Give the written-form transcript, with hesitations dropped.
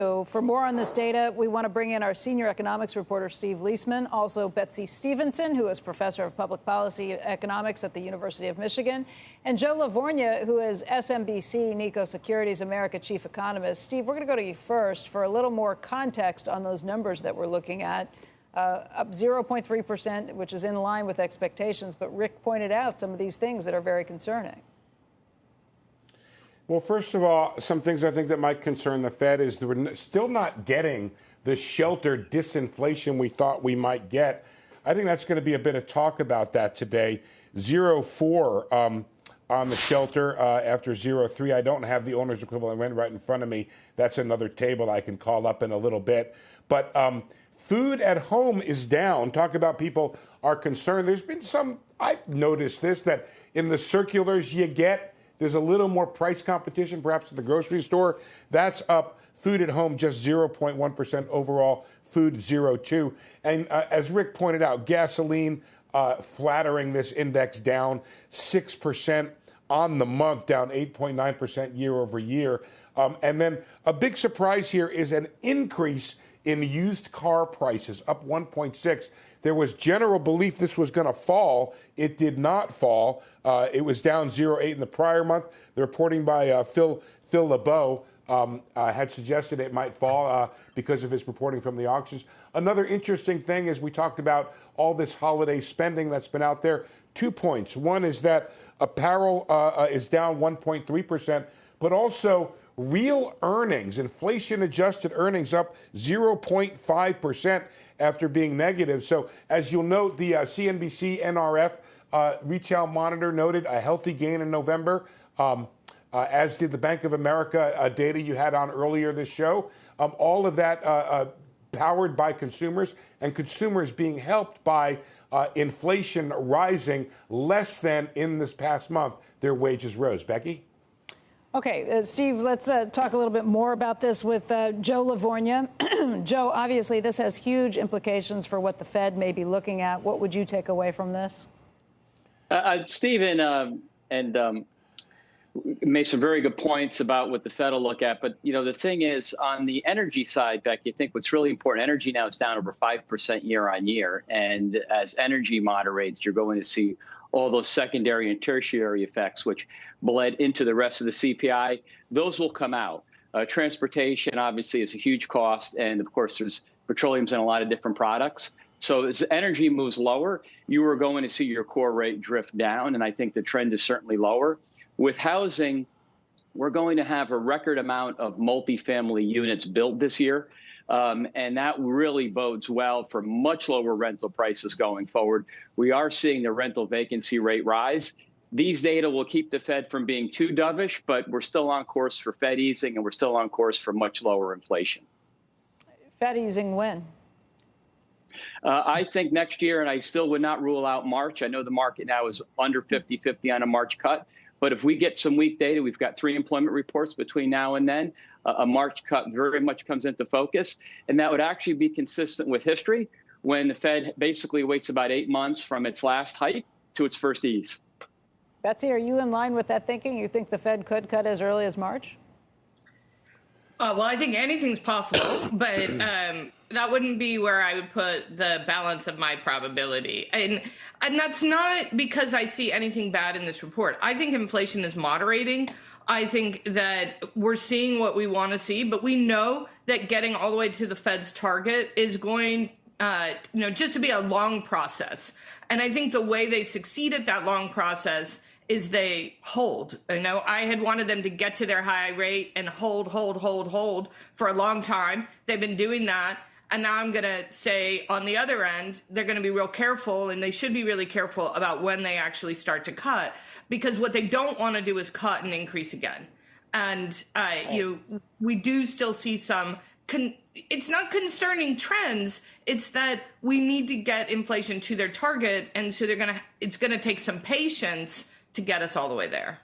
So for more on this data, we want to bring in our senior economics reporter, Steve Liesmen, also Betsey Stevenson, who is professor of public policy economics at the University of Michigan, and Joe LaVorgna, who is SMBC Nikko Securities America chief economist. Steve, we're going to go to you first for a little more context on those numbers that we're looking at. Up 0.3%, which is in line with expectations. But Rick pointed out some of these things that are very concerning. Well, first of all, some things I think that might concern the Fed is that we're still not getting the sheltered disinflation we thought we might get. I think that's going to be a bit of talk about that today. 0.4 on the shelter after 0.3. I don't have the owner's equivalent rent right in front of me. That's another table I can call up in a little bit. But food at home is down. Talk about people are concerned. There's been some, I've noticed this, that in the circulars you get, there's a little more price competition, perhaps at the grocery store. That's up. Food at home, just 0.1% overall. Food, 0.2. And as Rick pointed out, gasoline flattering this index down 6% on the month, down 8.9% year over year. And then a big surprise here is an increase in used car prices, up 1.6. There was general belief this was going to fall. It did not fall. It was down 0.8 in the prior month. The reporting by Phil LeBeau had suggested it might fall because of his reporting from the auctions. Another interesting thing is we talked about all this holiday spending that's been out there. 2 points. One is that apparel is down 1.3%, but also real earnings, inflation-adjusted earnings, up 0.5% after being negative. So as you'll note, the CNBC NRF retail monitor noted a healthy gain in November, as did the Bank of America data you had on earlier this show. All of that powered by consumers, and consumers being helped by inflation rising less than in this past month. Their wages rose. Becky? Okay, Steve, let's talk a little bit more about this with Joe LaVorgna. Joe, obviously, this has huge implications for what the Fed may be looking at. What would you take away from this? Stephen made some very good points about what the Fed will look at. But, you know, the thing is, on the energy side, Becky, I think what's really important, energy now is down over 5% year on year. And as energy moderates, you're going to see all those secondary and tertiary effects, which bled into the rest of the CPI, those will come out. Transportation, obviously, is a huge cost. And, of course, there's petroleum's in a lot of different products. So as energy moves lower, you are going to see your core rate drift down. And I think the trend is certainly lower. With housing, we're going to have a record amount of multifamily units built this year. And that really bodes well for much lower rental prices going forward. We are seeing the rental vacancy rate rise. These data will keep the Fed from being too dovish, but we're still on course for Fed easing, and we're still on course for much lower inflation. Fed easing when? I think next year, and I still would not rule out March. I know the market now is under 50-50 on a March cut. But if we get some weak data, we've got 3 employment reports between now and then, a March cut very much comes into focus. And that would actually be consistent with history when the Fed basically waits about 8 months from its last hike to its first ease. Betsy, are you in line with that thinking? You think the Fed could cut as early as March? Well, I think anything's possible, but that wouldn't be where I would put the balance of my probability. And that's not because I see anything bad in this report. I think inflation is moderating. I think that we're seeing what we want to see, but we know that getting all the way to the Fed's target is going just to be a long process. And I think the way they succeed at that long process is they hold. I had wanted them to get to their high rate and hold for a long time. They've been doing that. And now I'm going to say on the other end, they're going to be real careful, and they should be really careful about when they actually start to cut, because what they don't want to do is cut and increase again. And we do still see some, it's not concerning trends. It's that we need to get inflation to their target. And so it's going to take some patience to get us all the way there.